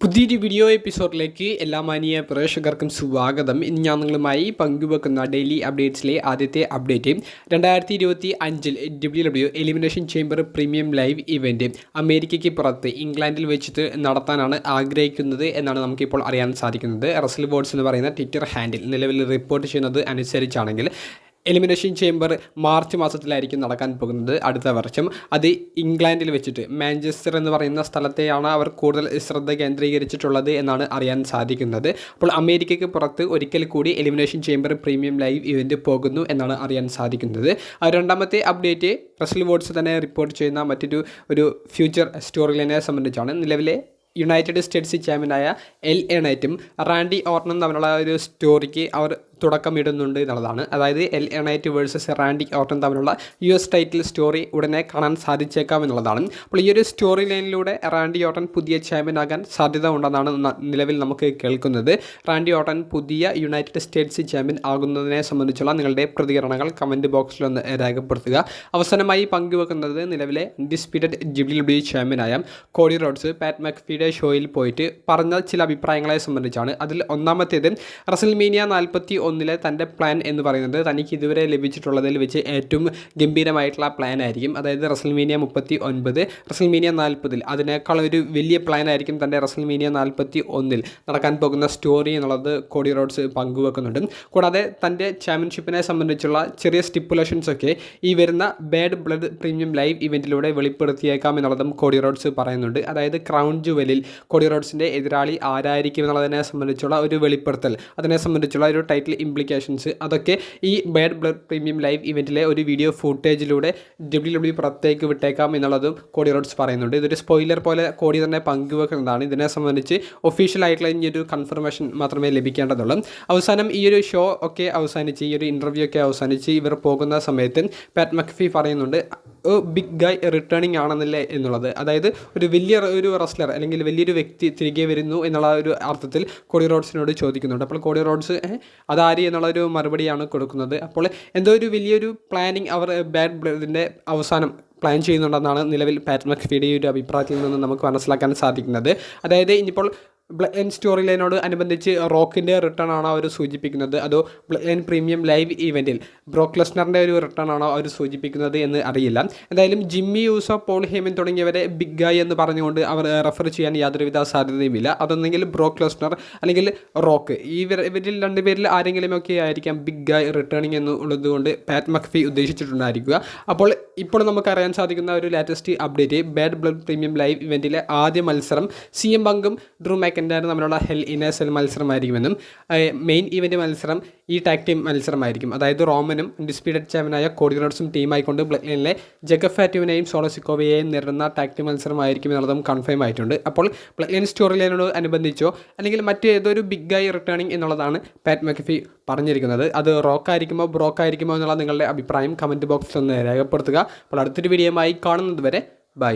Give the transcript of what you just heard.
പുതിയൊരു വീഡിയോ എപ്പിസോഡിലേക്ക് എല്ലാ മാന്യ പ്രേക്ഷകർക്കും സ്വാഗതം. ഇന്ന് ഞാൻ നിങ്ങളുമായി പങ്കുവെക്കുന്ന ഡെയിലി അപ്ഡേറ്റ്സിലെ ആദ്യത്തെ update 2025 WWE elimination chamber premium live event അമേരിക്കയ്ക്ക് പുറത്ത് ഇംഗ്ലണ്ടിൽ വെച്ചിട്ട് നടത്താനാണ് ആഗ്രഹിക്കുന്നത് എന്നാണ് നമുക്കിപ്പോൾ അറിയാൻ സാധിക്കുന്നത്. റസൽ വോട്സ് എന്ന് പറയുന്ന ട്വിറ്റർ ഹാൻഡിൽ നിലവിൽ റിപ്പോർട്ട് ചെയ്യുന്നത് അനുസരിച്ചാണെങ്കിൽ എലിമിനേഷൻ ചേംബർ മാർച്ച് മാസത്തിലായിരിക്കും നടക്കാൻ പോകുന്നത് അടുത്ത വർഷം. അത് ഇംഗ്ലണ്ടിൽ വെച്ചിട്ട് മാഞ്ചസ്റ്റർ എന്ന് പറയുന്ന സ്ഥലത്തെയാണ് അവർ കൂടുതൽ ശ്രദ്ധ കേന്ദ്രീകരിച്ചിട്ടുള്ളത് എന്നാണ് അറിയാൻ സാധിക്കുന്നത്. അപ്പോൾ അമേരിക്കയ്ക്ക് പുറത്ത് ഒരിക്കൽ കൂടി elimination chamber premium live event പോകുന്നു എന്നാണ് അറിയാൻ സാധിക്കുന്നത്. രണ്ടാമത്തെ അപ്ഡേറ്റ് റസൽ വോട്സ് തന്നെ റിപ്പോർട്ട് ചെയ്യുന്ന മറ്റൊരു ഫ്യൂച്ചർ സ്റ്റോറി ലൈനെ സംബന്ധിച്ചാണ്. നിലവിലെ യുണൈറ്റഡ് സ്റ്റേറ്റ്സ് ചാമ്പ്യനായ LA നൈറ്റും റാൻഡി ഓർട്ടനും തമ്മിലുള്ള ഒരു സ്റ്റോറിക്ക് അവർ തുടക്കമിടുന്നുണ്ട് എന്നുള്ളതാണ്. അതായത് LA night versus Randy Orton തമ്മിലുള്ള US ടൈറ്റിൽ സ്റ്റോറി ഉടനെ കാണാൻ സാധിച്ചേക്കാം എന്നുള്ളതാണ്. അപ്പോൾ ഈ ഒരു സ്റ്റോറി ലൈനിലൂടെ റാൻഡി ഓർട്ടൻ പുതിയ ചാമ്പ്യനാകാൻ സാധ്യത ഉണ്ടെന്നാണ് നിലവിൽ നമുക്ക് കേൾക്കുന്നത്. റാൻഡി ഓർട്ടൻ പുതിയ യുണൈറ്റഡ് സ്റ്റേറ്റ്സ് ചാമ്പ്യൻ ആകുന്നതിനെ സംബന്ധിച്ചുള്ള നിങ്ങളുടെ പ്രതികരണങ്ങൾ കമൻറ്റ് ബോക്സിലൊന്ന് രേഖപ്പെടുത്തുക. അവസാനമായി പങ്കുവെക്കുന്നത് നിലവിലെ അൺഡിസ്പ്യൂട്ടഡ് WWE ചാമ്പ്യനായ കോഡി റോഡ്സ് പാറ്റ് മക്ഫിയുടെ ഷോയിൽ പോയിട്ട് പറഞ്ഞ ചില അഭിപ്രായങ്ങളെ സംബന്ധിച്ചാണ്. അതിൽ ഒന്നാമത്തേത് റസൽമേനിയ 41 തൻ്റെ പ്ലാൻ എന്ന് പറയുന്നത് തനിക്ക് ഇതുവരെ ലഭിച്ചിട്ടുള്ളതിൽ വെച്ച് ഏറ്റവും ഗംഭീരമായിട്ടുള്ള പ്ലാൻ ആയിരിക്കും. അതായത് റസൽമേനിയ 39 റസൽമേനിയ 40 അതിനേക്കാൾ ഒരു വലിയ പ്ലാൻ ആയിരിക്കും തൻ്റെ റസൽമേനിയ 41 നടക്കാൻ പോകുന്ന സ്റ്റോറി എന്നുള്ളത് കോഡി റോഡ്സ് പങ്കുവെക്കുന്നുണ്ട്. കൂടാതെ തൻ്റെ ചാമ്പ്യൻഷിപ്പിനെ സംബന്ധിച്ചുള്ള ചെറിയ സ്റ്റിപ്പുലേഷൻസ് ഒക്കെ ഈ വരുന്ന ബാഡ് ബ്ലഡ് പ്രീമിയം ലൈവ് ഇവൻറ്റിലൂടെ വെളിപ്പെടുത്തിയേക്കാം എന്നുള്ളതും കോഡി റോഡ്സ് പറയുന്നുണ്ട്. അതായത് ക്രൗൺ ജുവലിൽ കോഡി റോഡ്സിൻ്റെ എതിരാളി ആരായിരിക്കും എന്നുള്ളതിനെ സംബന്ധിച്ചുള്ള ഒരു വെളിപ്പെടുത്തൽ, അതിനെ സംബന്ധിച്ചുള്ള ഒരു ടൈറ്റിൽ ഇംപ്ലിക്കേഷൻസ് അതൊക്കെ ഈ ബാഡ് ബ്ലഡ് പ്രീമിയം ലൈവ് ഇവൻറ്റിലെ ഒരു വീഡിയോ ഫുട്ടേജിലൂടെ WWE പുറത്തേക്ക് വിട്ടേക്കാം എന്നുള്ളതും കോഡി റോഡ്സ് പറയുന്നുണ്ട്. ഇതൊരു സ്പോയിലർ പോലെ കോഡി തന്നെ പങ്കുവെക്കുന്നതാണ്. ഇതിനെ സംബന്ധിച്ച് ഒഫീഷ്യൽ ആയിട്ടുള്ള ഇനിയൊരു കൺഫർമേഷൻ മാത്രമേ ലഭിക്കേണ്ടതുള്ളൂ. അവസാനം ഈ ഒരു ഷോ ഒക്കെ അവസാനിച്ച് ഈ ഒരു ഇൻ്റർവ്യൂ ഒക്കെ അവസാനിച്ച് ഇവർ പോകുന്ന സമയത്ത് പാറ്റ് മക്ഫി പറയുന്നുണ്ട് ബിഗ് ഗായ് റിട്ടേണിംഗ് ആണെന്നല്ലേ എന്നുള്ളത്. അതായത് ഒരു റെസ്ലർ അല്ലെങ്കിൽ വലിയൊരു വ്യക്തി തിരികെ വരുന്നു എന്നുള്ള ഒരു അർത്ഥത്തിൽ കോഡി റോഡ്സിനോട് ചോദിക്കുന്നുണ്ട്. അപ്പോൾ കോഡി റോഡ്സ് അതാരി എന്നുള്ളൊരു മറുപടിയാണ് കൊടുക്കുന്നത്. അപ്പോൾ എന്തോ ഒരു വലിയൊരു പ്ലാനിങ് അവർ ബാഡ് ബ്ലഡിൻ്റെ അവസാനം പ്ലാൻ ചെയ്യുന്നുണ്ടെന്നാണ് നിലവിൽ പാറ്റ് മക്ഫിയുടെ ഒരു അഭിപ്രായത്തിൽ നിന്ന് നമുക്ക് മനസ്സിലാക്കാൻ സാധിക്കുന്നത്. അതായത് ഇനിയിപ്പോൾ ബ്ലഡ് ലൈൻ സ്റ്റോറി ലൈനോട് അനുബന്ധിച്ച് റോക്കിൻ്റെ റിട്ടേൺ ആണോ അവർ സൂചിപ്പിക്കുന്നത്, അതോ ബ്ലഡ് ലൈൻ പ്രീമിയം ലൈവ് ഇവൻറ്റിൽ ബ്രോക്ക് ലെസ്നറിൻ്റെ ഒരു റിട്ടേൺ ആണോ അവർ സൂചിപ്പിക്കുന്നത് എന്ന് അറിയില്ല. എന്തായാലും ജിമ്മി യൂസോ പോൾ ഹേമൻ തുടങ്ങിയവരെ ബിഗ് ഗായ് എന്ന് പറഞ്ഞുകൊണ്ട് അവർ റെഫർ ചെയ്യാൻ യാതൊരുവിധ സാധ്യതയുമില്ല. അതൊന്നെങ്കിൽ ബ്രോക്ക് ലെസ്നർ അല്ലെങ്കിൽ റോക്ക്, ഇവരിൽ രണ്ടുപേരിൽ ആരെങ്കിലുമൊക്കെ ആയിരിക്കാം ബിഗ് ഗായ് റിട്ടേണിംഗ് എന്നുള്ളത് കൊണ്ട് പാറ്റ് മക്ഫി ഉദ്ദേശിച്ചിട്ടുണ്ടായിരിക്കുക. അപ്പോൾ ഇപ്പോൾ നമുക്കറിയാൻ സാധിക്കുന്ന ഒരു latest update bad blood premium live ഇവൻറ്റിലെ ആദ്യ മത്സരം CM പങ്കും ഡ്രൂ തമ്മിലുള്ള ഹെൽ ഇൻ എ സെൽ മത്സരമായിരിക്കുമെന്നും മെയിൻ ഇവൻറ്റ് മത്സരം ഈ ടാഗ് ടീം മത്സരമായിരിക്കും. അതായത് റോമനും ഡിസ്പ്യൂട്ടഡ് ചാമ്പ്യനായ കോഡി റോഡ്സും ടീമായിക്കൊണ്ട് ബ്ലഡ് ലൈനിലെ ജഗഫ് ഫാറ്റുവിനെയും സോളോസിക്കോവയെയും നേരിടുന്ന ടാഗ് ടീം മത്സരമായിരിക്കും എന്നുള്ളതും കൺഫേം ആയിട്ടുണ്ട്. അപ്പോൾ ബ്ലഡ് ലൈൻ സ്റ്റോറി ലൈനോട് അനുബന്ധിച്ചോ അല്ലെങ്കിൽ മറ്റേതൊരു ബിഗ് ഗായ് റിട്ടേണിംഗ് എന്നുള്ളതാണ് പാറ്റ് മക്ഫി പറഞ്ഞിരിക്കുന്നത്. അത് റോക്കായിരിക്കുമോ ബ്രോക്കായിരിക്കുമോ എന്നുള്ള നിങ്ങളുടെ അഭിപ്രായം കമൻറ്റ് ബോക്സിൽ ഒന്ന് രേഖപ്പെടുത്തുക. അപ്പോൾ അടുത്തൊരു വീഡിയോയുമായി കാണുന്നത് വരെ ബൈ.